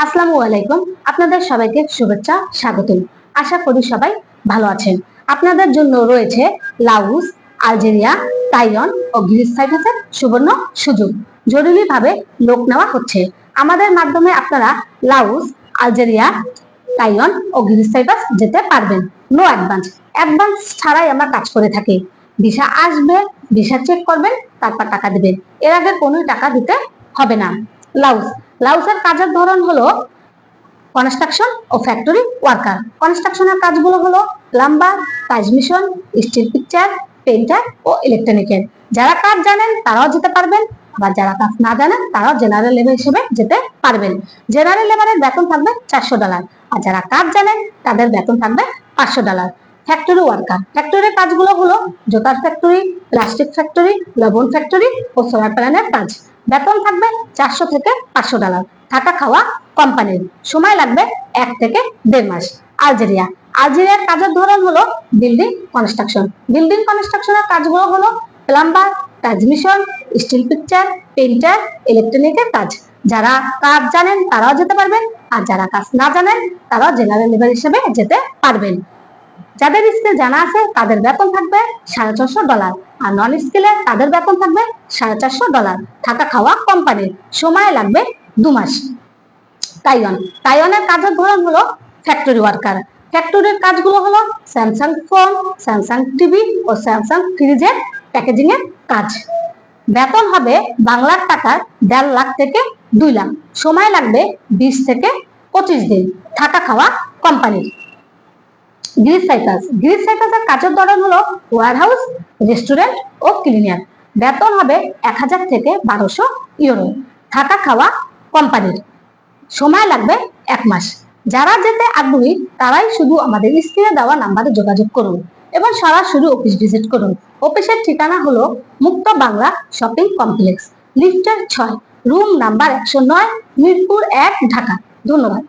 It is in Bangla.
আসসালামু আলাইকুম। আপনাদের সবাইকে শুভেচ্ছা, স্বাগতম। আশা করি সবাই ভালো আছেন। আপনাদের জন্য রয়েছে লাউস, আলজেরিয়া, তাইওয়ান ও গ্রিস সাইপ্রাসের সুবর্ণ সুযোগ। জরুরিভাবে লোক নেওয়া হচ্ছে। আমাদের মাধ্যমে আপনারা লাউস, আলজেরিয়া, তাইওয়ান ও গ্রিস সাইপ্রাস যেতে পারবেন। নো অ্যাডভান্স, অ্যাডভান্স ছাড়াই আমরা কাজ করে থাকি। ভিসা আসবে, ভিসা চেক করবেন, তারপর টাকা দিবেন। এর আগে কোনো টাকা দিতে হবে না। লাউস, লাউসের কাজের ধরন হলো কনস্ট্রাকশন ও ফ্যাক্টরি ওয়ার্কার। কনস্ট্রাকশনের কাজগুলো হলো প্লাম্বার, কাজ মিশন, স্টিল পিকচার, পেইন্টার ও ইলেকট্রনিকের। যারা কাজ জানেন তারাও যেতে পারবেন, আবার যারা কাজ না জানেন তারাও জেনারেল লেবার হিসেবে যেতে পারবেন। জেনারেল লেবারের বেতন থাকবে $400, আর যারা কাজ জানেন তাদের বেতন থাকবে $500। ফ্যাক্টরি ওয়ার্কার, ফ্যাক্টরির কাজগুলো হলো জুতার ফ্যাক্টরি, প্লাস্টিক ফ্যাক্টরি, লবণ ফ্যাক্টরি ও সোলার প্যানেলের কাজ। বেতন থাকবে $400 থেকে $500। থাকা খাওয়া কোম্পানির। সময় লাগবে 1 থেকে 1.5 মাস। আলজেরিয়া, আলজেরিয়ার কাজের ধরন হলো বিল্ডিং কনস্ট্রাকশন। বিল্ডিং কনস্ট্রাকশনের কাজগুলো হলো plumber, transmission, steel picture, painter, ইলেকট্রনিকের কাজ। যারা কাজ জানেন তারাও যেতে পারবেন, আর যারা কাজ না জানেন তারাও জেনারেল লেবার হিসেবে যেতে পারবেন। যাদের স্কিল জানা আছে তাদের বেতন থাকবে $450, আর নন স্কিলে তাদের বেতন থাকবে $450। থাকা খাওয়া কোম্পানির। সময় লাগবে 2 মাস। তাইওয়ান, তাইওয়ানের কাজের ধরন হলো ফ্যাক্টরি ওয়ার্কার। ফ্যাক্টরির কাজগুলো হলো স্যামসাং ফোন, স্যামসাং টিভি ও স্যামসাং ফ্রিজের প্যাকেজিং এর কাজ। বেতন হবে বাংলার টাকার 1.5 লাখ থেকে 2 লাখ। সময় লাগবে 20 থেকে 25 দিন। থাকা খাওয়া কোম্পানির। গ্রিস সাইপ্রাস, গ্রিস সাইপ্রাসের কাজের ধরন হলো ওয়ারহাউস, রেস্টুরেন্ট ও ক্লিনার। বেতন হবে 1000 থেকে 1200 ইউরো। থাকা খাওয়া কোম্পানির। সময় লাগবে 1 মাস। যারা যেতে আগ্রহী তারাই শুধু আমাদের স্ক্রিনে দেওয়া নাম্বারে যোগাযোগ করুন এবং সরাসরি অফিস ভিজিট করুন। অফিসের ঠিকানা হলো মুক্ত বাংলা শপিং কমপ্লেক্স, লিফটের 6, রুম নাম্বার 109, মিরপুর 1, ঢাকা। ধন্যবাদ।